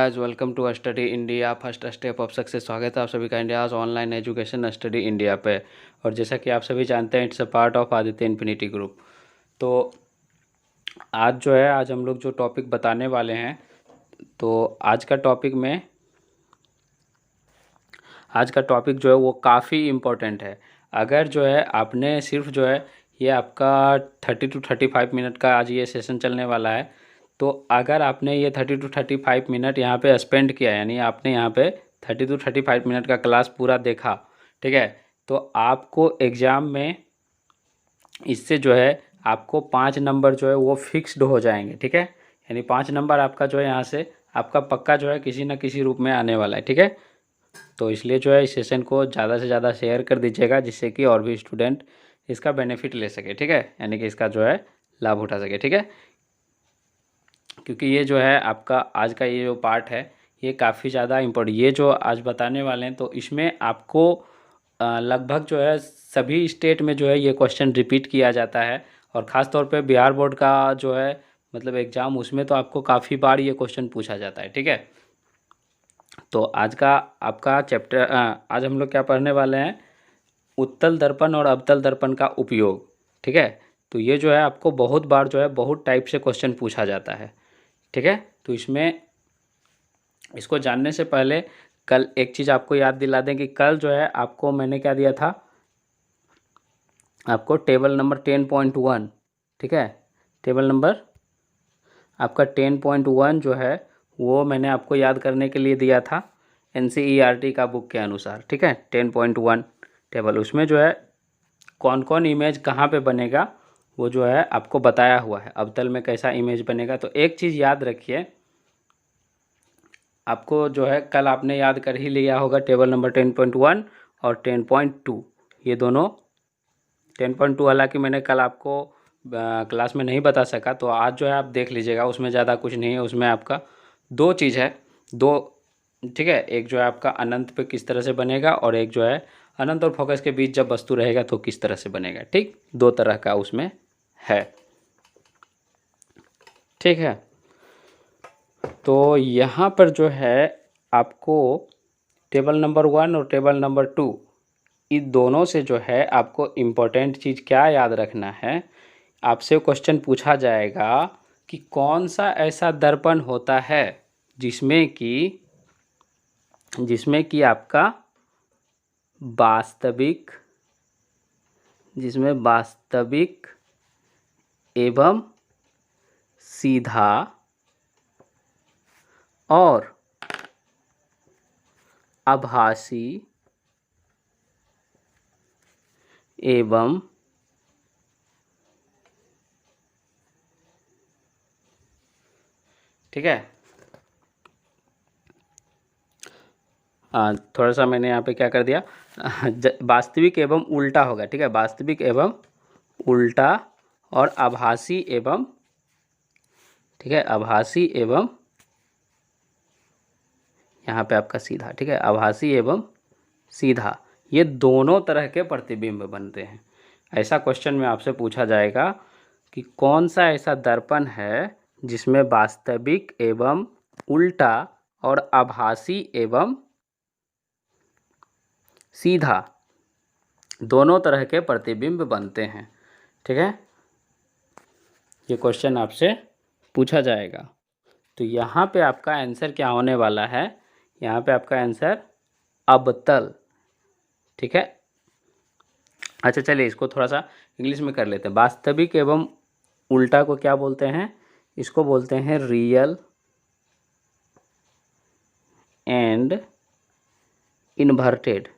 Guys, welcome to study India first step of success. स्वागत है आप सभी का India's online education study India पे। और जैसा कि आप सभी जानते हैं, it's a part of Aditya infinity group. तो आज हम लोग जो टॉपिक बताने वाले हैं, तो आज का टॉपिक जो है वो काफ़ी इम्पोर्टेंट है। अगर जो है आपने सिर्फ जो है ये आपका 30 to 35 मिनट का आज ये सेशन चलने वाला है। तो अगर आपने ये 30 to 35 मिनट यहाँ पे स्पेंड किया, यानी आपने यहाँ पे 30 to 35 मिनट का क्लास पूरा देखा, ठीक है, तो आपको एग्ज़ाम में इससे जो है आपको 5 नंबर जो है वो फिक्स्ड हो जाएंगे, ठीक है। यानी 5 नंबर आपका जो है यहाँ से आपका पक्का जो है किसी न किसी रूप में आने वाला है, ठीक है। तो इसलिए जो है इस सेशन को ज़्यादा से ज़्यादा शेयर कर दीजिएगा, जिससे कि और भी स्टूडेंट इसका बेनिफिट ले सके, ठीक है, यानी कि इसका जो है लाभ उठा सके, ठीक है। क्योंकि ये जो है आपका आज का ये जो पार्ट है ये काफ़ी ज़्यादा इम्पोर्टेंट, ये जो आज बताने वाले हैं, तो इसमें आपको लगभग जो है सभी स्टेट में जो है ये क्वेश्चन रिपीट किया जाता है। और ख़ास तौर पे बिहार बोर्ड का जो है मतलब एग्ज़ाम, उसमें तो आपको काफ़ी बार ये क्वेश्चन पूछा जाता है, ठीक है। तो आज का आपका चैप्टर आज हम लोग क्या पढ़ने वाले हैं, उत्तल दर्पण और अवतल दर्पण का उपयोग, ठीक है। तो ये जो है आपको बहुत बार जो है बहुत टाइप से क्वेश्चन पूछा जाता है, ठीक है। तो इसमें इसको जानने से पहले कल एक चीज़ आपको याद दिला दें कि कल जो है आपको मैंने क्या दिया था, आपको टेबल नंबर 10.1, ठीक है, टेबल नंबर आपका 10.1 जो है वो मैंने आपको याद करने के लिए दिया था NCERT का बुक के अनुसार, ठीक है। 10.1 टेबल, उसमें जो है कौन कौन इमेज कहाँ पे बनेगा वो जो है आपको बताया हुआ है, अवतल में कैसा इमेज बनेगा। तो एक चीज़ याद रखिए, आपको जो है कल आपने याद कर ही लिया होगा टेबल नंबर 10.1 और 10.2, ये दोनों 10.2 हालांकि मैंने कल आपको क्लास में नहीं बता सका, तो आज जो है आप देख लीजिएगा, उसमें ज़्यादा कुछ नहीं है। उसमें आपका दो चीज़ है, दो, ठीक है। एक जो है आपका अनंत पे किस तरह से बनेगा, और एक जो है अनंत और फोकस के बीच जब वस्तु रहेगा तो किस तरह से बनेगा, ठीक, दो तरह का उसमें है, ठीक है। तो यहाँ पर जो है आपको टेबल नंबर 1 और टेबल नंबर 2, इन दोनों से जो है आपको इम्पोर्टेंट चीज़ क्या याद रखना है, आपसे क्वेश्चन पूछा जाएगा कि कौन सा ऐसा दर्पण होता है जिसमें कि आपका वास्तविक एवं सीधा और आभासी एवं ठीक है। थोड़ा सा मैंने यहाँ पे क्या कर दिया, वास्तविक एवं उल्टा होगा, ठीक है, वास्तविक एवं उल्टा और आभासी एवं, ठीक है, आभासी एवं यहाँ पे आपका सीधा, ठीक है, आभासी एवं सीधा, ये दोनों तरह के प्रतिबिंब बनते हैं। ऐसा क्वेश्चन में आपसे पूछा जाएगा कि कौन सा ऐसा दर्पण है जिसमें वास्तविक एवं उल्टा और आभासी एवं सीधा दोनों तरह के प्रतिबिंब बनते हैं, ठीक है। ये क्वेश्चन आपसे पूछा जाएगा। तो यहाँ पे आपका आंसर क्या होने वाला है, यहाँ पे आपका आंसर अवतल, ठीक है। अच्छा चलिए इसको थोड़ा सा इंग्लिश में कर लेते हैं। वास्तविक एवं उल्टा को क्या बोलते हैं, इसको बोलते हैं real and inverted,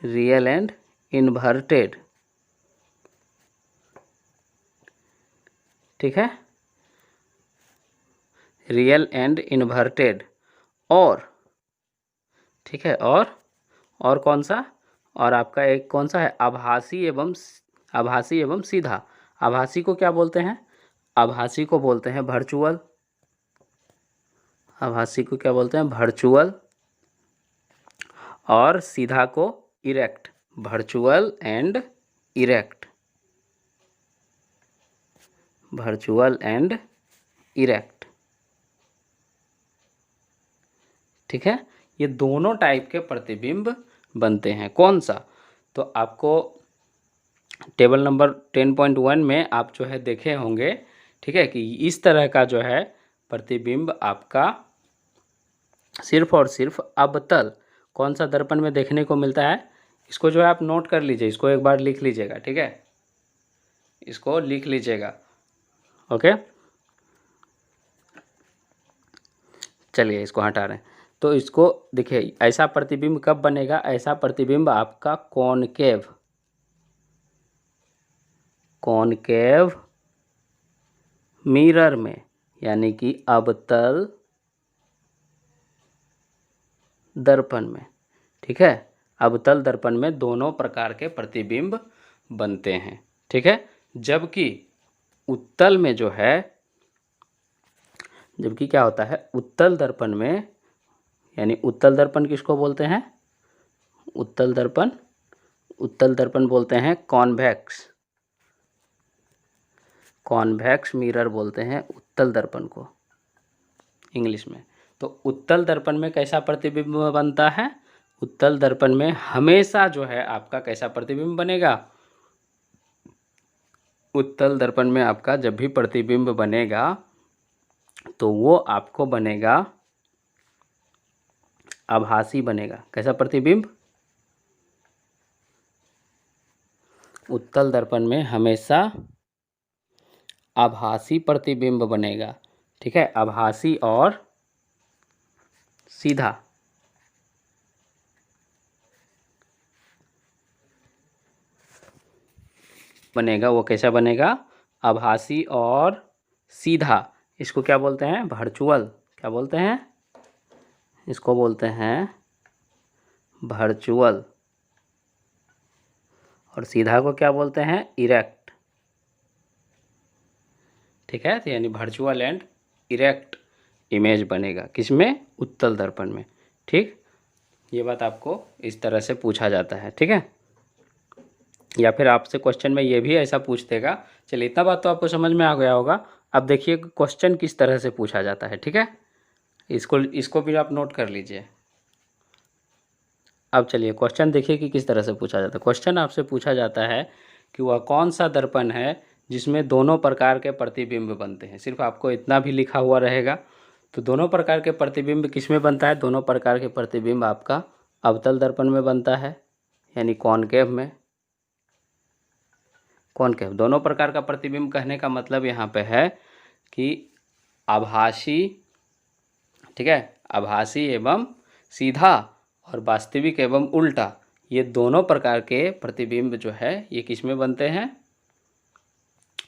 real and inverted, ठीक है, रियल एंड इन्वर्टेड। और ठीक है, और कौन सा, और आपका एक कौन सा है, आभासी एवं सीधा। आभासी को क्या बोलते हैं, आभासी को बोलते हैं वर्चुअल, आभासी को क्या बोलते हैं, वर्चुअल, और सीधा को erect, virtual and erect, virtual and erect, ठीक है। ये दोनों टाइप के प्रतिबिंब बनते हैं। कौन सा? तो आपको टेबल नंबर 10.1 में आप जो है देखे होंगे, ठीक है, कि इस तरह का जो है प्रतिबिंब आपका सिर्फ और सिर्फ अवतल कौन सा दर्पण में देखने को मिलता है। इसको जो है आप नोट कर लीजिए, इसको एक बार लिख लीजिएगा, ठीक है, इसको लिख लीजिएगा। ओके, चलिए इसको हटा रहे हैं। तो इसको देखिए, ऐसा प्रतिबिंब कब बनेगा? ऐसा प्रतिबिंब आपका कॉनकेव मिरर में, यानी कि अवतल दर्पण में, ठीक है। अवतल दर्पण में दोनों प्रकार के प्रतिबिंब बनते हैं, ठीक है। जबकि उत्तल में जो है, जबकि क्या होता है उत्तल दर्पण में, यानी उत्तल दर्पण किसको बोलते हैं? उत्तल दर्पण बोलते हैं कॉन्वेक्स मिरर बोलते हैं उत्तल दर्पण को इंग्लिश में। तो उत्तल दर्पण में कैसा प्रतिबिंब बनता है? उत्तल दर्पण में हमेशा जो है आपका कैसा प्रतिबिंब बनेगा? उत्तल दर्पण में आपका जब भी प्रतिबिंब बनेगा तो वो आपको बनेगा आभासी बनेगा। कैसा प्रतिबिंब? उत्तल दर्पण में हमेशा आभासी प्रतिबिंब बनेगा, ठीक है। आभासी और सीधा, बनेगा। वो कैसा बनेगा? आभासी और सीधा। इसको क्या बोलते हैं? वर्चुअल। क्या बोलते हैं? इसको बोलते हैं वर्चुअल। और सीधा को क्या बोलते हैं? इरेक्ट, ठीक है। तो यानी वर्चुअल एंड इरेक्ट इमेज बनेगा किसमें? उत्तल दर्पण में, ठीक। ये बात आपको इस तरह से पूछा जाता है, ठीक है। या फिर आपसे क्वेश्चन में ये भी ऐसा पूछ देगा। चलिए, इतना बात तो आपको समझ में आ गया होगा। अब देखिए क्वेश्चन किस तरह से पूछा जाता है, ठीक है। इसको भी आप नोट कर लीजिए। अब चलिए क्वेश्चन देखिए कि किस तरह से पूछा जाता है। क्वेश्चन आपसे पूछा जाता है कि वह कौन सा दर्पण है जिसमें दोनों प्रकार के प्रतिबिंब बनते हैं। सिर्फ आपको इतना भी लिखा हुआ रहेगा। तो दोनों प्रकार के प्रतिबिंब किस में बनता है? दोनों प्रकार के प्रतिबिंब आपका अवतल दर्पण में बनता है, यानी कॉनकेव में। कॉनकेव, दोनों प्रकार का प्रतिबिंब कहने का मतलब यहाँ पे है कि आभासी, ठीक है, आभासी एवं सीधा और वास्तविक एवं उल्टा, ये दोनों प्रकार के प्रतिबिंब जो है ये किस में बनते हैं?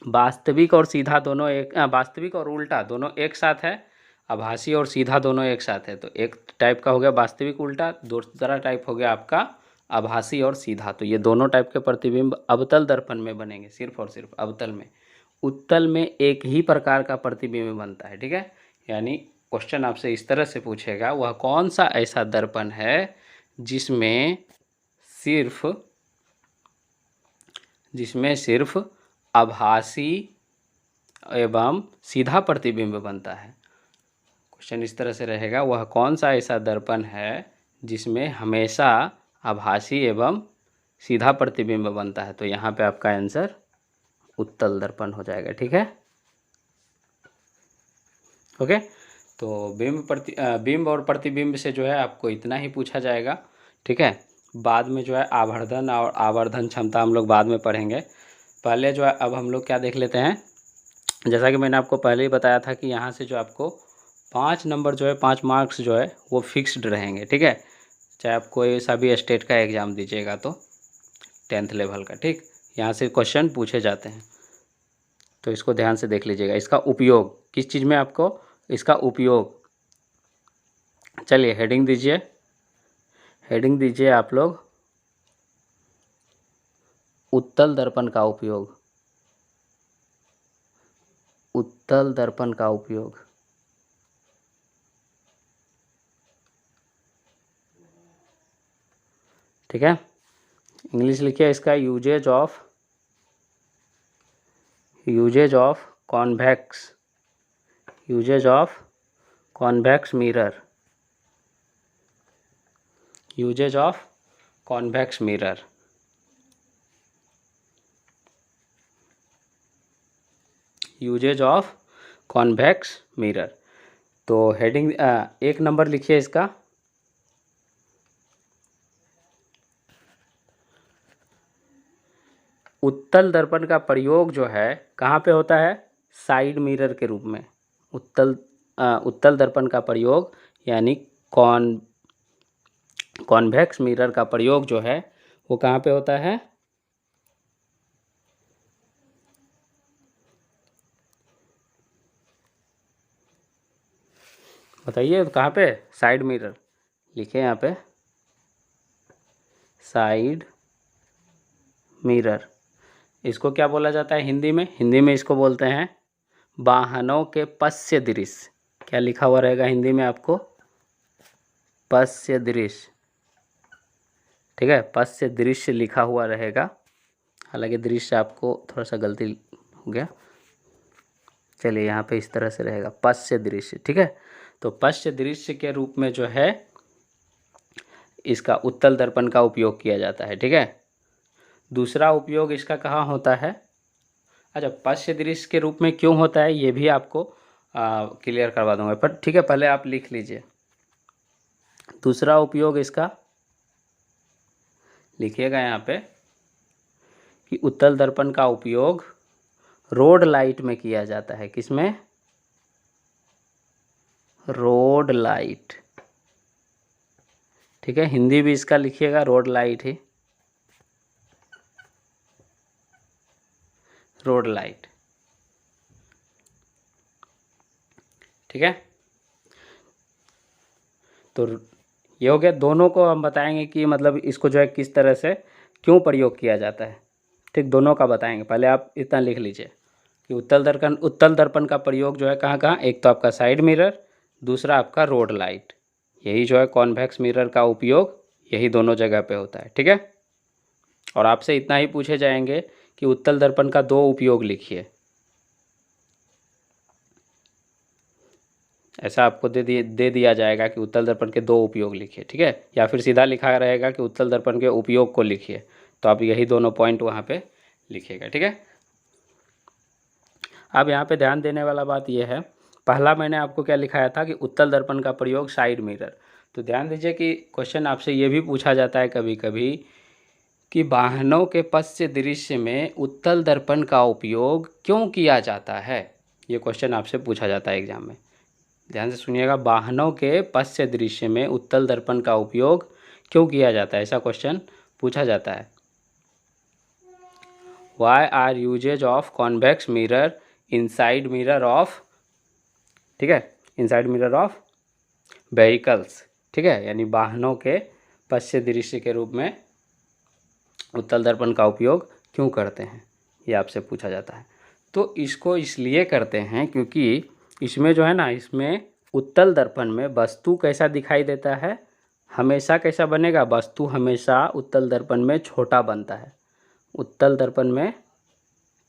वास्तविक और सीधा दोनों एक, वास्तविक और उल्टा दोनों एक साथ है। आभासी और सीधा दोनों एक साथ है। तो एक टाइप का हो गया वास्तविक उल्टा, दूसरा टाइप हो गया आपका आभासी और सीधा। तो ये दोनों टाइप के प्रतिबिंब अवतल दर्पण में बनेंगे, सिर्फ और सिर्फ अवतल में। उत्तल में एक ही प्रकार का प्रतिबिंब बनता है, ठीक है। यानी क्वेश्चन आपसे इस तरह से पूछेगा, वह कौन सा ऐसा दर्पण है जिसमें सिर्फ आभासी एवं सीधा प्रतिबिंब बनता है। क्वेश्चन इस तरह से रहेगा, वह कौन सा ऐसा दर्पण है जिसमें हमेशा आभासी एवं सीधा प्रतिबिंब बनता है। तो यहाँ पे आपका आंसर उत्तल दर्पण हो जाएगा, ठीक है। ओके, तो बिंब और प्रतिबिंब से जो है आपको इतना ही पूछा जाएगा, ठीक है। बाद में जो है आवर्धन और आवर्धन क्षमता हम लोग बाद में पढ़ेंगे। पहले जो है अब हम लोग क्या देख लेते हैं। जैसा कि मैंने आपको पहले ही बताया था कि यहाँ से जो आपको 5 नंबर जो है 5 मार्क्स जो है वो फिक्स्ड रहेंगे, ठीक है। चाहे आप कोई सा भी स्टेट का एग्ज़ाम दीजिएगा तो 10th लेवल का, ठीक, यहाँ से क्वेश्चन पूछे जाते हैं। तो इसको ध्यान से देख लीजिएगा। इसका उपयोग किस चीज़ में आपको, इसका उपयोग, चलिए हेडिंग दीजिए आप लोग, उत्तल दर्पण का उपयोग, उत्तल दर्पण का उपयोग, ठीक है। इंग्लिश लिखिए इसका, uses of convex mirror, uses of convex mirror. Uses of convex mirror. तो हेडिंग 1 नंबर लिखिए इसका। उत्तल दर्पण का प्रयोग जो है कहाँ पे होता है? साइड मिरर के रूप में। उत्तल दर्पण का प्रयोग यानी कॉन्वेक्स मिरर का प्रयोग जो है वो कहाँ पे होता है? बताइए कहाँ पे? साइड मिरर लिखिए यहाँ पे, साइड मिरर। इसको क्या बोला जाता है हिंदी में? हिंदी में इसको बोलते हैं वाहनों के पश्य दृश्य। क्या लिखा हुआ रहेगा हिंदी में आपको? पश्य दृश्य। ठीक है, पश्य दृश्य लिखा हुआ रहेगा। हालांकि दृश्य आपको थोड़ा सा गलती हो गया, चलिए यहाँ पे इस तरह से रहेगा पश्य दृश्य। ठीक है, तो पश्य दृश्य के रूप में जो है इसका उत्तल दर्पण का उपयोग किया जाता है। ठीक है, दूसरा उपयोग इसका कहाँ होता है? अच्छा, पश्य दृश्य के रूप में क्यों होता है ये भी आपको क्लियर करवा दूंगा, पर ठीक है पहले आप लिख लीजिए। दूसरा उपयोग इसका लिखिएगा यहाँ पे कि उत्तल दर्पण का उपयोग रोड लाइट में किया जाता है। किसमें? Road light. ठीक है, हिंदी भी इसका लिखिएगा रोड लाइट ही, रोड लाइट। ठीक है, तो ये हो गया। दोनों को हम बताएंगे कि मतलब इसको जो है किस तरह से क्यों प्रयोग किया जाता है। ठीक, दोनों का बताएंगे। पहले आप इतना लिख लीजिए कि उत्तल दर्पण का प्रयोग जो है कहाँ कहाँ? एक तो आपका साइड मिरर, दूसरा आपका रोड लाइट। यही जो है कॉन्वेक्स मिरर का उपयोग यही दोनों जगह पे होता है। ठीक है, और आपसे इतना ही पूछे जाएंगे कि उत्तल दर्पण का 2 उपयोग लिखिए। ऐसा आपको दे दिया जाएगा कि उत्तल दर्पण के 2 उपयोग लिखिए। ठीक है, या फिर सीधा लिखा रहेगा कि उत्तल दर्पण के उपयोग को लिखिए, तो आप यही दोनों पॉइंट वहाँ पे लिखिएगा। ठीक है, अब यहाँ पे ध्यान देने वाला बात यह है, पहला मैंने आपको क्या लिखाया था कि उत्तल दर्पण का प्रयोग साइड मिरर। तो ध्यान दीजिए कि क्वेश्चन आपसे ये भी पूछा जाता है कभी कभी कि वाहनों के पश्य दृश्य में उत्तल दर्पण का उपयोग क्यों किया जाता है। ये क्वेश्चन आपसे पूछा जाता है एग्जाम में। ध्यान से सुनिएगा, वाहनों के पश्य दृश्य में उत्तल दर्पण का उपयोग क्यों किया जाता है, ऐसा क्वेश्चन पूछा जाता है। Why are uses of convex mirror inside mirror of, ठीक है, इनसाइड मिरर ऑफ व्हीकल्स। ठीक है, यानी वाहनों के पश्य दृश्य के रूप में उत्तल दर्पण का उपयोग क्यों करते हैं, ये आपसे पूछा जाता है। तो इसको इसलिए करते हैं क्योंकि इसमें जो है ना, इसमें उत्तल दर्पण में वस्तु कैसा दिखाई देता है, हमेशा कैसा बनेगा? वस्तु हमेशा उत्तल दर्पण में छोटा बनता है, उत्तल दर्पण में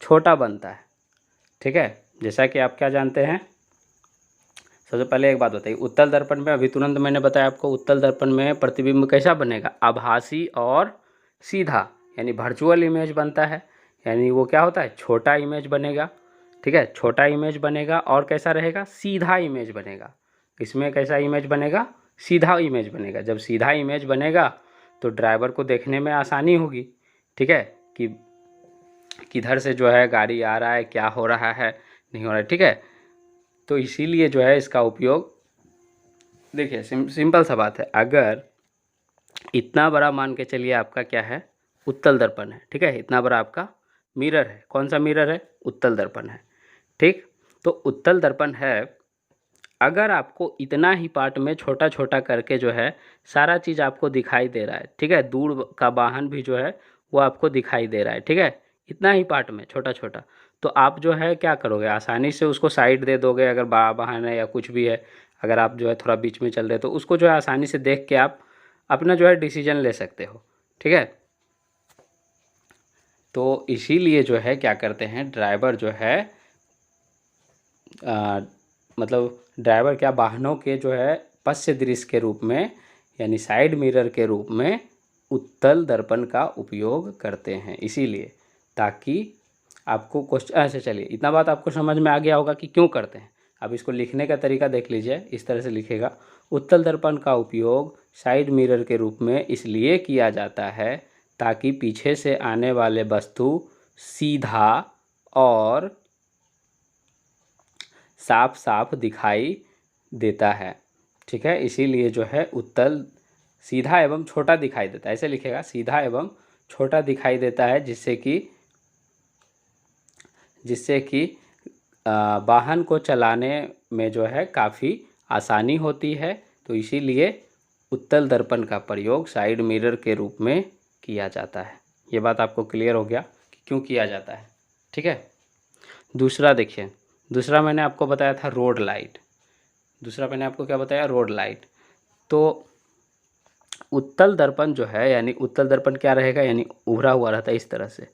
छोटा बनता है। ठीक है, जैसा कि आप क्या जानते हैं, सबसे पहले एक बात बताइए, उत्तल दर्पण में अभी तुरंत मैंने बताया आपको, उत्तल दर्पण में प्रतिबिंब कैसा बनेगा? आभासी और सीधा, यानी वर्चुअल इमेज बनता है। यानी वो क्या होता है? छोटा इमेज बनेगा। ठीक है, छोटा इमेज बनेगा और कैसा रहेगा? सीधा इमेज बनेगा। इसमें कैसा इमेज बनेगा? सीधा इमेज बनेगा। जब सीधा इमेज बनेगा तो ड्राइवर को देखने में आसानी होगी। ठीक है, कि किधर से जो है गाड़ी आ रहा है, क्या हो रहा है, नहीं हो रहा है। ठीक है, तो इसीलिए जो है इसका उपयोग, देखिए सिंपल सा बात है, अगर इतना बड़ा मान के चलिए आपका क्या है? उत्तल दर्पण है। ठीक है, इतना बड़ा आपका मिरर है। कौन सा मिरर है? उत्तल दर्पण है। ठीक, तो उत्तल दर्पण है, अगर आपको इतना ही पार्ट में छोटा छोटा करके जो है सारा चीज़ आपको दिखाई दे रहा है। ठीक है, दूर का वाहन भी जो है वो आपको दिखाई दे रहा है। ठीक है, इतना ही पार्ट में छोटा छोटा, तो आप जो है क्या करोगे? आसानी से उसको साइड दे दोगे। अगर बड़ा वाहन है या कुछ भी है, अगर आप जो है थोड़ा बीच में चल रहे तो उसको जो है आसानी से देख के आप अपना जो है डिसीजन ले सकते हो। ठीक है, तो इसीलिए जो है क्या करते हैं, ड्राइवर जो है मतलब ड्राइवर क्या, वाहनों के जो है पश्य दृश्य के रूप में यानी साइड मिरर के रूप में उत्तल दर्पण का उपयोग करते हैं। इसीलिए ताकि आपको क्वेश्चन ऐसे, चलिए इतना बात आपको समझ में आ गया होगा कि क्यों करते हैं। अब इसको लिखने का तरीका देख लीजिए, इस तरह से लिखेगा, उत्तल दर्पण का उपयोग साइड मिरर के रूप में इसलिए किया जाता है ताकि पीछे से आने वाले वस्तु सीधा और साफ साफ दिखाई देता है। ठीक है, इसीलिए जो है उत्तल सीधा एवं छोटा दिखाई देता है, ऐसे लिखेगा, सीधा एवं छोटा दिखाई देता है, जिससे कि वाहन को चलाने में जो है काफ़ी आसानी होती है। तो इसीलिए उत्तल दर्पण का प्रयोग साइड मिरर के रूप में किया जाता है। ये बात आपको क्लियर हो गया कि क्यों किया जाता है। ठीक है, दूसरा देखिए, दूसरा मैंने आपको बताया था रोड लाइट। दूसरा मैंने आपको क्या बताया, रोड लाइट। तो उत्तल दर्पण जो है, यानी उत्तल दर्पण क्या रहेगा, यानी उभरा हुआ रहता है इस तरह से।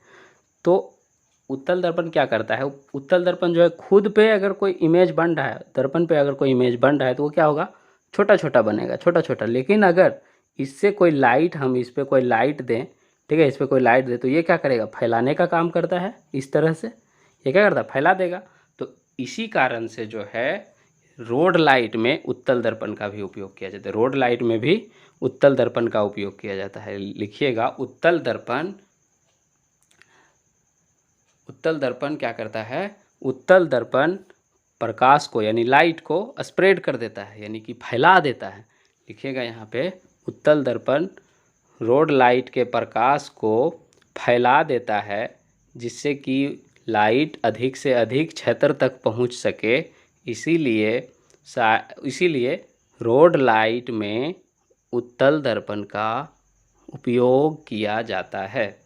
तो उत्तल दर्पण क्या करता है, उत्तल दर्पण जो है खुद पे अगर कोई इमेज बन रहा है, दर्पण पे अगर कोई इमेज बन रहा है तो वो क्या होगा, छोटा छोटा बनेगा, छोटा छोटा। लेकिन अगर इससे कोई लाइट, हम इस पर कोई लाइट दें, ठीक है, इस पर कोई लाइट दें, तो ये क्या करेगा, फैलाने का काम करता है। इस तरह से ये क्या करता है, फैला देगा। तो इसी कारण से जो है रोड लाइट में उत्तल दर्पण का भी उपयोग किया जाता है। रोड लाइट में भी उत्तल दर्पण का उपयोग किया जाता है। लिखिएगा, उत्तल दर्पण, उत्तल दर्पण क्या करता है, उत्तल दर्पण प्रकाश को यानी लाइट को स्प्रेड कर देता है, यानी कि फैला देता है। लिखिएगा यहाँ पे, उत्तल दर्पण रोड लाइट के प्रकाश को फैला देता है, जिससे कि लाइट अधिक से अधिक क्षेत्र तक पहुँच सके। इसीलिए रोड लाइट में उत्तल दर्पण का उपयोग किया जाता है।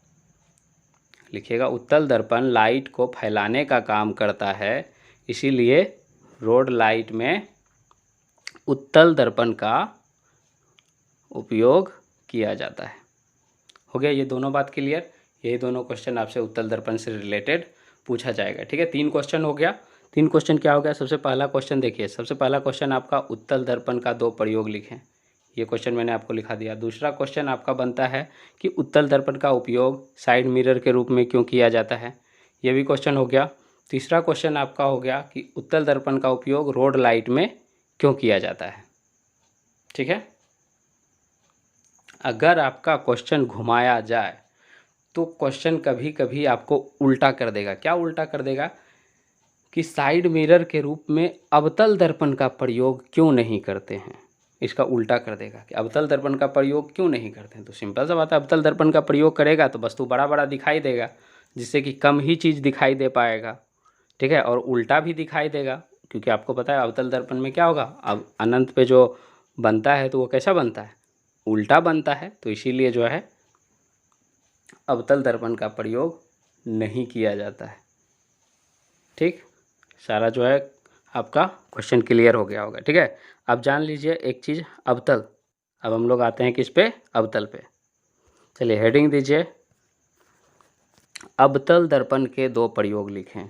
लिखिएगा, उत्तल दर्पण लाइट को फैलाने का काम करता है, इसीलिए रोड लाइट में उत्तल दर्पण का उपयोग किया जाता है। हो गया ये दोनों बात क्लियर। यही दोनों क्वेश्चन आपसे उत्तल दर्पण से रिलेटेड पूछा जाएगा। ठीक है, 3 क्वेश्चन हो गया। 3 क्वेश्चन क्या हो गया, सबसे पहला क्वेश्चन देखिए, सबसे पहला क्वेश्चन आपका उत्तल दर्पण का 2 प्रयोग लिखें। ये क्वेश्चन मैंने आपको लिखा दिया। दूसरा क्वेश्चन आपका बनता है कि उत्तल दर्पण का उपयोग साइड मिरर के रूप में क्यों किया जाता है, ये भी क्वेश्चन हो गया। तीसरा क्वेश्चन आपका हो गया कि उत्तल दर्पण का उपयोग रोड लाइट में क्यों किया जाता है। ठीक है, अगर आपका क्वेश्चन घुमाया जाए तो क्वेश्चन कभी कभी आपको उल्टा कर देगा। क्या उल्टा कर देगा, कि साइड मिरर के रूप में अवतल दर्पण का प्रयोग क्यों नहीं करते हैं, इसका उल्टा कर देगा कि अवतल दर्पण का प्रयोग क्यों नहीं करते हैं। तो सिंपल सा बात है, अवतल दर्पण का प्रयोग करेगा तो वस्तु बड़ा बड़ा दिखाई देगा, जिससे कि कम ही चीज़ दिखाई दे पाएगा। ठीक है, और उल्टा भी दिखाई देगा, क्योंकि आपको पता है अवतल दर्पण में क्या होगा, अब अनंत पे जो बनता है तो वो कैसा बनता है, उल्टा बनता है। तो इसीलिए जो है अवतल दर्पण का प्रयोग नहीं किया जाता है। ठीक, सारा जो है आपका क्वेश्चन क्लियर हो गया होगा। ठीक है, अब जान लीजिए एक चीज़, अवतल। अब हम लोग आते हैं किस पे, अवतल पे। चलिए हेडिंग दीजिए, अवतल दर्पण के 2 प्रयोग लिखें।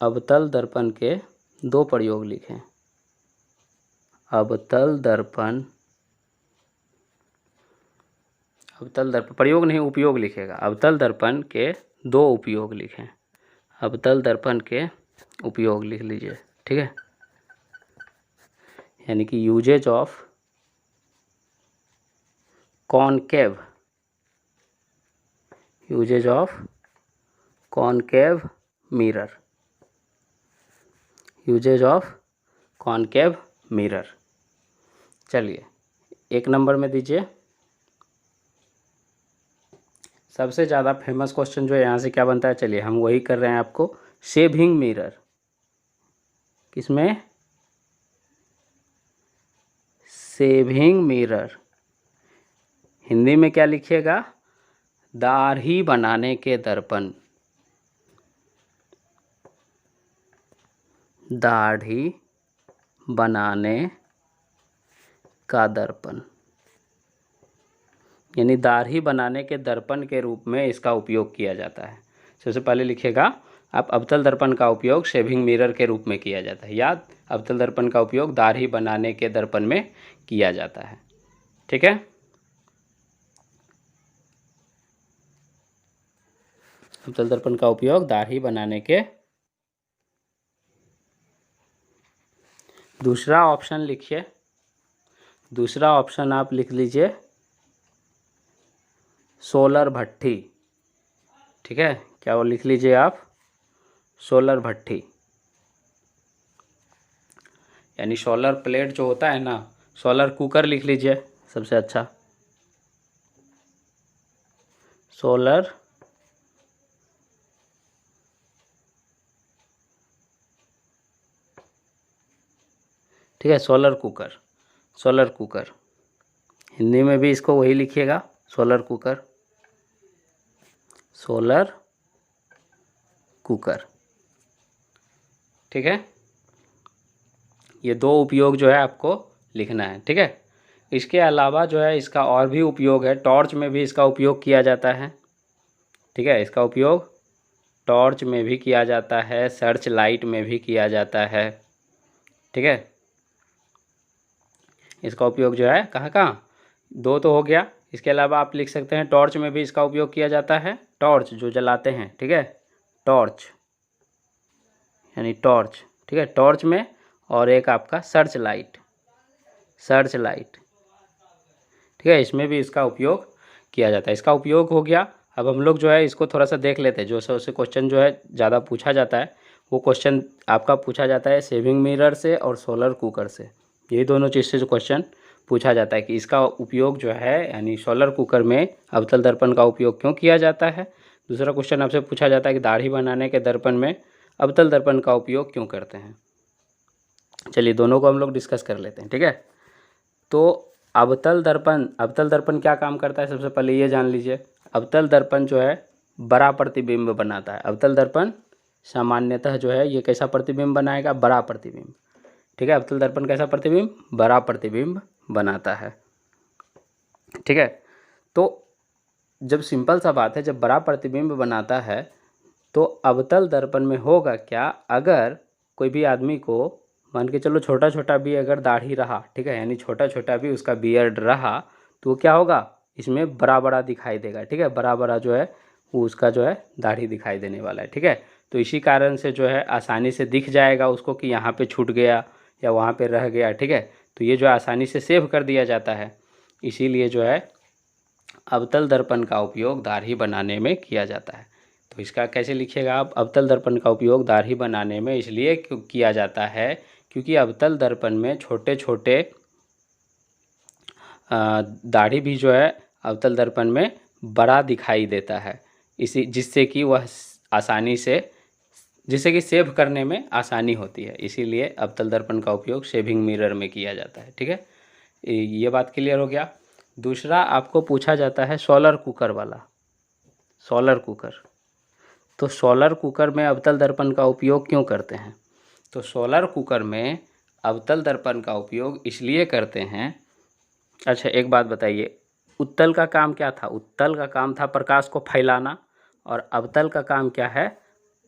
अवतल दर्पण के 2 प्रयोग लिखें। अवतल दर्पण, अवतल दर्पण प्रयोग नहीं, उपयोग लिखेगा। अवतल दर्पण के 2 उपयोग लिखें। अवतल दर्पण के उपयोग लिख लीजिए। ठीक है, यानी कि uses of concave, uses of concave mirror, uses of concave mirror. चलिए 1 नंबर में दीजिए, सबसे ज़्यादा फेमस क्वेश्चन जो है यहाँ से क्या बनता है, चलिए हम वही कर रहे हैं आपको, सेविंग मिरर। किसमें, सेविंग मिरर। हिंदी में क्या लिखिएगा, दाढ़ी बनाने के दर्पण, दाढ़ी बनाने का दर्पण, यानी दाढ़ी बनाने के दर्पण के रूप में इसका उपयोग किया जाता है। सबसे पहले लिखिएगा, अब अवतल दर्पण का उपयोग शेविंग मिरर के रूप में किया जाता है। याद, अवतल दर्पण का उपयोग दाढ़ी बनाने के दर्पण में किया जाता है। ठीक है, अवतल दर्पण का उपयोग दाढ़ी बनाने के। दूसरा ऑप्शन लिखिए, दूसरा ऑप्शन आप लिख लीजिए सोलर भट्ठी। ठीक है, क्या वो लिख लीजिए आप, सोलर भट्ठी, यानी सोलर प्लेट जो होता है ना, सोलर कुकर लिख लीजिए सबसे अच्छा, सोलर ठीक है, solar cooker, solar cooker, Hindi में भी इसको वही लिखिएगा, सोलर कुकर, सोलर कुकर। ठीक है, ये दो उपयोग जो है आपको लिखना है। ठीक है, इसके अलावा जो है इसका और भी उपयोग है, टॉर्च में भी इसका उपयोग किया जाता है। ठीक है, इसका उपयोग टॉर्च में भी किया जाता है, सर्च लाइट में भी किया जाता है। ठीक है, इसका उपयोग जो है कहाँ कहाँ, दो तो हो गया, इसके अलावा आप लिख सकते हैं टॉर्च में भी इसका उपयोग किया जाता है, टॉर्च जो जलाते हैं। ठीक है, टॉर्च यानी टॉर्च। ठीक है, टॉर्च में, और एक आपका सर्च लाइट, सर्च लाइट। ठीक है, इसमें भी इसका उपयोग किया जाता है। इसका उपयोग हो गया। अब हम लोग जो है इसको थोड़ा सा देख लेते हैं, जो सबसे क्वेश्चन जो है ज़्यादा पूछा जाता है वो क्वेश्चन आपका पूछा जाता है शेविंग मिरर से और सोलर कुकर से। यही दोनों चीज़ से जो क्वेश्चन पूछा जाता है कि इसका उपयोग जो है यानी सोलर कुकर में अवतल दर्पण का उपयोग क्यों किया जाता है। दूसरा क्वेश्चन आपसे पूछा जाता है कि दाढ़ी बनाने के दर्पण में अवतल दर्पण का उपयोग क्यों करते हैं। चलिए दोनों को हम लोग डिस्कस कर लेते हैं। ठीक है, तो अवतल दर्पण क्या काम करता है, सबसे पहले ये जान लीजिए। अवतल दर्पण जो है बड़ा प्रतिबिंब बनाता है। अवतल दर्पण सामान्यतः जो है ये कैसा प्रतिबिंब बनाएगा, बड़ा प्रतिबिंब। ठीक है, अवतल दर्पण कैसा प्रतिबिंब, बड़ा प्रतिबिंब बनाता है। ठीक है, तो जब सिंपल सा बात है, जब बड़ा प्रतिबिंब बनाता है तो अवतल दर्पण में होगा क्या, अगर कोई भी आदमी को मान के चलो छोटा छोटा भी अगर दाढ़ी रहा, ठीक है, यानी छोटा छोटा भी उसका बियर्ड रहा, तो क्या होगा, इसमें बड़ा बड़ा दिखाई देगा। ठीक है, बड़ा बड़ा जो है वो उसका जो है दाढ़ी दिखाई देने वाला है। ठीक है, तो इसी कारण से जो है आसानी से दिख जाएगा उसको कि यहाँ पे छूट गया या वहाँ पे रह गया। ठीक है, तो ये जो आसानी से सेव कर दिया जाता है, इसीलिए जो है अवतल दर्पण का उपयोग दाढ़ी बनाने में किया जाता है। तो इसका कैसे लिखिएगा आप, अवतल दर्पण का उपयोग दाढ़ी बनाने में इसलिए किया जाता है क्योंकि अवतल दर्पण में छोटे छोटे दाढ़ी भी जो है अवतल दर्पण में बड़ा दिखाई देता है, इसी जिससे कि वह आसानी से, जिससे कि सेव करने में आसानी होती है, इसीलिए अवतल दर्पण का उपयोग शेविंग मिरर में किया जाता है। ठीक है, ये बात क्लियर हो गया। दूसरा आपको पूछा जाता है सोलर कुकर वाला, सोलर कुकर। तो सोलर कुकर में अवतल दर्पण का उपयोग क्यों करते हैं, तो सोलर कुकर में अवतल दर्पण का उपयोग इसलिए करते हैं। अच्छा एक बात बताइए, उत्तल का काम क्या था, उत्तल का काम था प्रकाश को फैलाना, और अवतल का काम क्या है,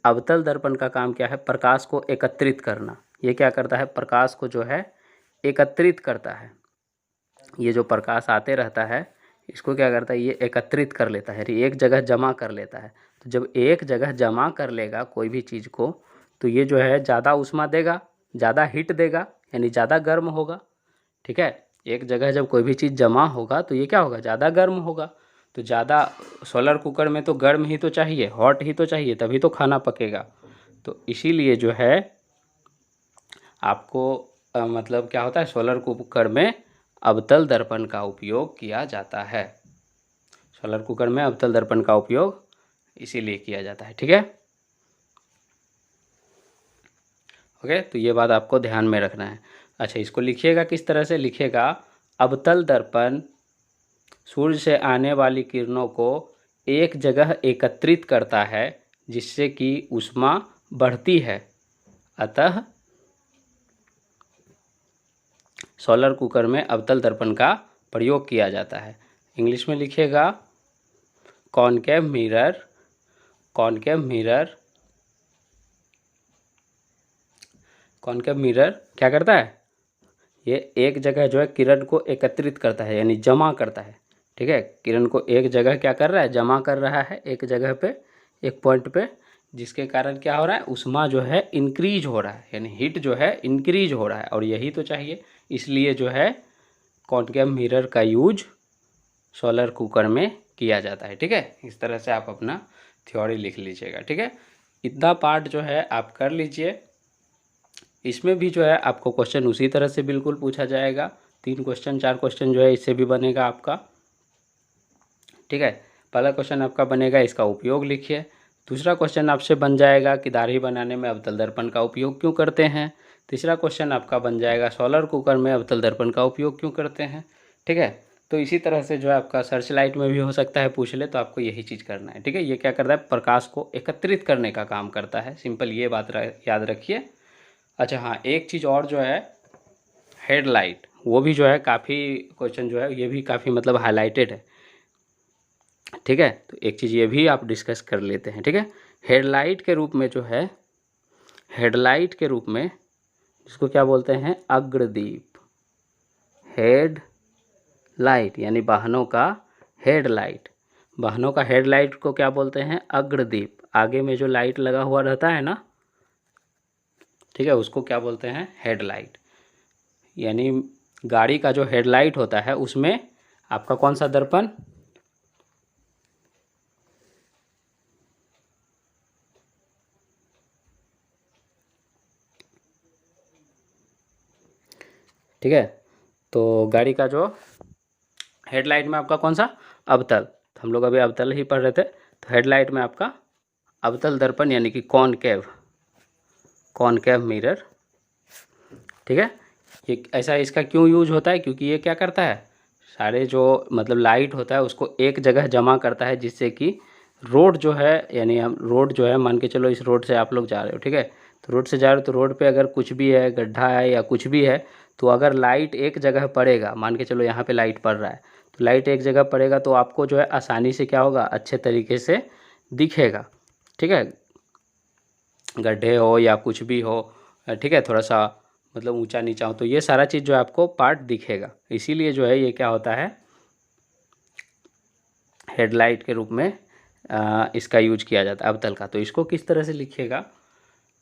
अवतल दर्पण का काम क्या है, प्रकाश को एकत्रित करना। ये क्या करता है, प्रकाश को जो है एकत्रित करता है। ये जो प्रकाश आते रहता है इसको क्या करता है, ये एकत्रित कर लेता है, एक जगह जमा कर लेता है। तो जब एक जगह जमा कर लेगा कोई भी चीज़ को, तो ये जो है ज़्यादा ऊष्मा देगा, ज़्यादा हीट देगा, यानी ज़्यादा गर्म होगा। ठीक है, एक जगह जब कोई भी चीज़ जमा होगा तो ये क्या होगा, ज़्यादा गर्म होगा। तो ज़्यादा, सोलर कुकर में तो गर्म ही तो चाहिए, हॉट ही तो चाहिए, तभी तो खाना पकेगा। तो इसीलिए जो है आपको मतलब क्या होता है, सोलर कुकर में अवतल दर्पण का उपयोग किया जाता है। सोलर कुकर में अवतल दर्पण का उपयोग इसीलिए किया जाता है। ठीक है, ओके, तो ये बात आपको ध्यान में रखना है। अच्छा, इसको लिखिएगा, किस तरह से लिखिएगा, अवतल दर्पण सूर्य से आने वाली किरणों को एक जगह एकत्रित करता है जिससे कि ऊष्मा बढ़ती है, अतः सोलर कुकर में अवतल दर्पण का प्रयोग किया जाता है। इंग्लिश में लिखिएगा concave mirror, concave mirror concave mirror क्या करता है, ये एक जगह जो है किरण को एकत्रित करता है यानी जमा करता है। ठीक है, किरण को एक जगह क्या कर रहा है, जमा कर रहा है एक जगह पे, एक पॉइंट पे, जिसके कारण क्या हो रहा है, ऊष्मा जो है इंक्रीज हो रहा है, यानी हीट जो है इंक्रीज हो रहा है, और यही तो चाहिए। इसलिए जो है कॉनकेव मिरर का यूज सोलर कुकर में किया जाता है। ठीक है, इस तरह से आप अपना थ्योरी लिख लीजिएगा। ठीक है, इतना पार्ट जो है आप कर लीजिए। इसमें भी जो है आपको क्वेश्चन उसी तरह से बिल्कुल पूछा जाएगा, 3 क्वेश्चन 4 क्वेश्चन जो है इससे भी बनेगा आपका। ठीक है, पहला क्वेश्चन आपका बनेगा इसका उपयोग लिखिए। दूसरा क्वेश्चन आपसे बन जाएगा कि दाढ़ी बनाने में अवतल दर्पण का उपयोग क्यों करते हैं। तीसरा क्वेश्चन आपका बन जाएगा सोलर कुकर में अवतल दर्पण का उपयोग क्यों करते हैं। ठीक है, तो इसी तरह से जो है आपका सर्च लाइट में भी हो सकता है पूछ ले, तो आपको यही चीज़ करना है। ठीक है, ये क्या करता है, प्रकाश को एकत्रित करने का काम करता है। सिंपल ये बात याद रखिए। अच्छा हाँ, एक चीज़ और जो है हेडलाइट, वो भी जो है काफ़ी क्वेश्चन जो है ये भी काफ़ी मतलब हाईलाइटेड है। ठीक है, तो एक चीज़ ये भी आप डिस्कस कर लेते हैं। ठीक है, हेडलाइट के रूप में जो है, हेडलाइट के रूप में जिसको क्या बोलते हैं, अग्रदीप। हेड लाइट यानी वाहनों का हेडलाइट, वाहनों का हेडलाइट को क्या बोलते हैं, अग्रदीप। आगे में जो लाइट लगा हुआ रहता है ना, ठीक है, उसको क्या बोलते हैं, हेडलाइट। यानी गाड़ी का जो हेडलाइट होता है उसमें आपका कौन सा दर्पण, ठीक है, तो गाड़ी का जो हेडलाइट में आपका कौन सा, अवतल, तो हम लोग अभी अवतल ही पढ़ रहे थे, तो हेडलाइट में आपका अवतल दर्पण यानी कि कॉनकेव, कॉनकेव मिरर। ठीक है, ये ऐसा इसका क्यों यूज होता है, क्योंकि ये क्या करता है, सारे जो मतलब लाइट होता है उसको एक जगह जमा करता है, जिससे कि रोड जो है, यानी हम रोड जो है, मान के चलो इस रोड से आप लोग जा रहे हो, ठीक है, तो रोड से जा रहे हो तो रोड पे अगर कुछ भी है, गड्ढा है या कुछ भी है, तो अगर लाइट एक जगह पड़ेगा, मान के चलो यहाँ पे लाइट पड़ रहा है, तो लाइट एक जगह पड़ेगा तो आपको जो है आसानी से क्या होगा, अच्छे तरीके से दिखेगा। ठीक है, गड्ढे हो या कुछ भी हो, ठीक है, थोड़ा सा मतलब ऊंचा नीचा हो, तो ये सारा चीज़ जो है आपको पार्ट दिखेगा। इसीलिए जो है ये क्या होता है, हेडलाइट के रूप में इसका यूज किया जाता है, अवतल का। तो इसको किस तरह से लिखिएगा,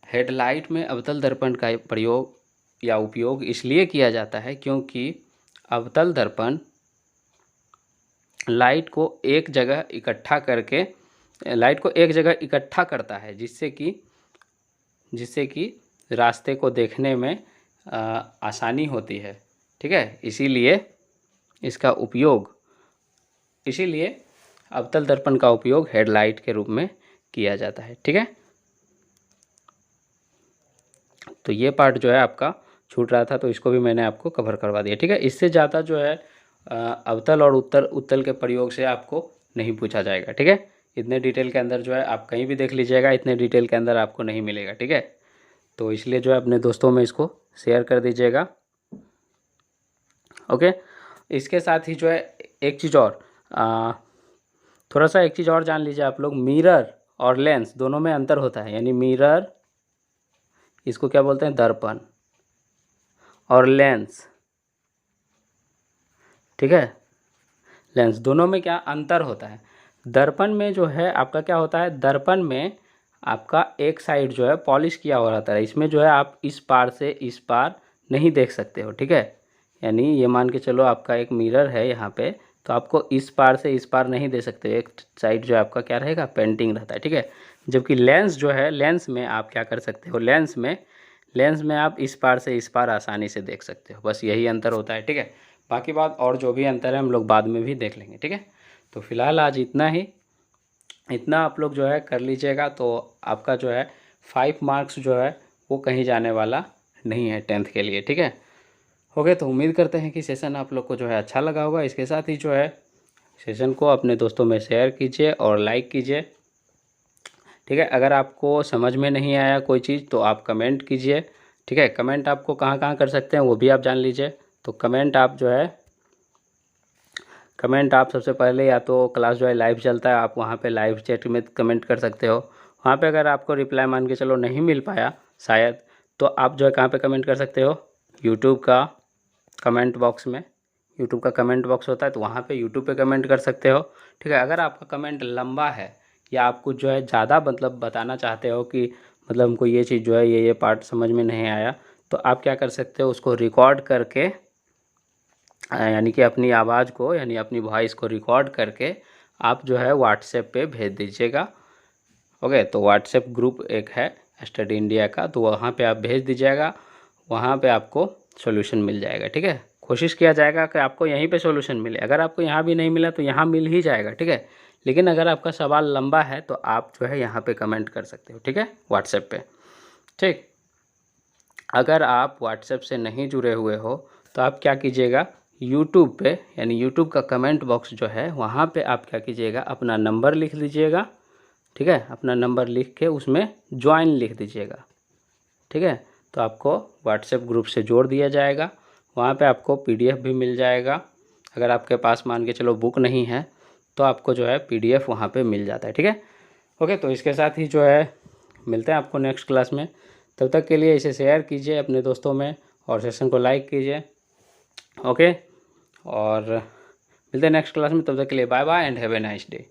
हेडलाइट में अवतल दर्पण का प्रयोग या उपयोग इसलिए किया जाता है क्योंकि अवतल दर्पण लाइट को एक जगह इकट्ठा करके, लाइट को एक जगह इकट्ठा करता है, जिससे कि रास्ते को देखने में आसानी होती है। ठीक है, इसीलिए इसका उपयोग, इसीलिए अवतल दर्पण का उपयोग हेडलाइट के रूप में किया जाता है। ठीक है, तो ये पार्ट जो है आपका छूट रहा था, तो इसको भी मैंने आपको कवर करवा दिया। ठीक है, इससे ज़्यादा जो है अवतल और उत्तल के प्रयोग से आपको नहीं पूछा जाएगा। ठीक है, इतने डिटेल के अंदर जो है आप कहीं भी देख लीजिएगा, इतने डिटेल के अंदर आपको नहीं मिलेगा। ठीक है, तो इसलिए जो है अपने दोस्तों में इसको शेयर कर दीजिएगा। ओके, इसके साथ ही जो है एक चीज़ और, थोड़ा सा एक चीज़ और जान लीजिए आप लोग, मिरर और लेंस दोनों में अंतर होता है। यानी मिरर, इसको क्या बोलते हैं, दर्पण, और लेंस, ठीक है, लेंस, दोनों में क्या अंतर होता है। दर्पण में जो है आपका क्या होता है, दर्पण में आपका एक साइड जो है पॉलिश किया हुआ रहता है, इसमें जो है आप इस पार से इस पार नहीं देख सकते हो। ठीक है, यानी ये मान के चलो आपका एक मिरर है यहाँ पे, तो आपको इस पार से इस पार नहीं दे सकते, एक साइड जो है आपका क्या रहेगा, पेंटिंग रहता है। ठीक है, जबकि लेंस जो है, लेंस में आप क्या कर सकते हो, लेंस में आप इस पार से इस पार आसानी से देख सकते हो, बस यही अंतर होता है। ठीक है, बाकी बात और जो भी अंतर है हम लोग बाद में भी देख लेंगे। ठीक है, तो फिलहाल आज इतना ही, इतना आप लोग जो है कर लीजिएगा, तो आपका जो है 5 मार्क्स जो है वो कहीं जाने वाला नहीं है 10th के लिए। ठीक है, ओके, तो उम्मीद करते हैं कि सेशन आप लोग को जो है अच्छा लगा होगा। इसके साथ ही जो है सेशन को अपने दोस्तों में शेयर कीजिए और लाइक कीजिए। ठीक है, अगर आपको समझ में नहीं आया कोई चीज़ तो आप कमेंट कीजिए। ठीक है, कमेंट आपको कहाँ कहाँ कर सकते हैं वो भी आप जान लीजिए। तो कमेंट आप जो है, कमेंट आप सबसे पहले या तो क्लास जो है लाइव चलता है, आप वहाँ पे लाइव चैट में कमेंट कर सकते हो। वहाँ पे अगर आपको रिप्लाई मान के चलो नहीं मिल पाया शायद, तो आप जो है कहाँ पे कमेंट कर सकते हो, यूट्यूब का कमेंट बॉक्स में। यूट्यूब का कमेंट बॉक्स होता है तो वहाँ पे यूट्यूब पे कमेंट कर सकते हो, ठीक है। अगर आपका कमेंट लंबा है या आप कुछ जो है ज़्यादा मतलब बताना चाहते हो कि मतलब हमको ये चीज़ जो है ये पार्ट समझ में नहीं आया, तो आप क्या कर सकते हो, उसको रिकॉर्ड करके यानी कि अपनी आवाज़ को यानी अपनी वॉइस को रिकॉर्ड करके आप जो है व्हाट्सएप पे भेज दीजिएगा। ओके, तो व्हाट्सएप ग्रुप एक है स्टडी इंडिया का, तो वहाँ पे आप भेज दीजिएगा, वहाँ पे आपको सॉल्यूशन मिल जाएगा, ठीक है। कोशिश किया जाएगा कि आपको यहीं पे सॉल्यूशन मिले। अगर आपको यहाँ भी नहीं मिला तो यहाँ मिल ही जाएगा, ठीक है। लेकिन अगर आपका सवाल लंबा है तो आप जो है यहाँ पे कमेंट कर सकते हो, ठीक है, व्हाट्सएप पे, ठीक। अगर आप व्हाट्सएप से नहीं जुड़े हुए हो तो आप क्या कीजिएगा, यूट्यूब पे यानी यूट्यूब का कमेंट बॉक्स जो है वहाँ पे आप क्या कीजिएगा, अपना नंबर लिख लीजिएगा, ठीक है। अपना नंबर लिख के उसमें ज्वाइन लिख दीजिएगा, ठीक है। तो आपको व्हाट्सएप ग्रुप से जोड़ दिया जाएगा, वहाँ पे आपको पीडीएफ भी मिल जाएगा। अगर आपके पास मान के चलो बुक नहीं है तो आपको जो है पीडीएफ वहाँ पे मिल जाता है, ठीक है। ओके, तो इसके साथ ही जो है मिलते हैं आपको नेक्स्ट क्लास में। तब तक के लिए इसे शेयर कीजिए अपने दोस्तों में और सेशन को लाइक कीजिए। ओके, और मिलते हैं नेक्स्ट क्लास में। तब तक के लिए bye bye and have a nice day.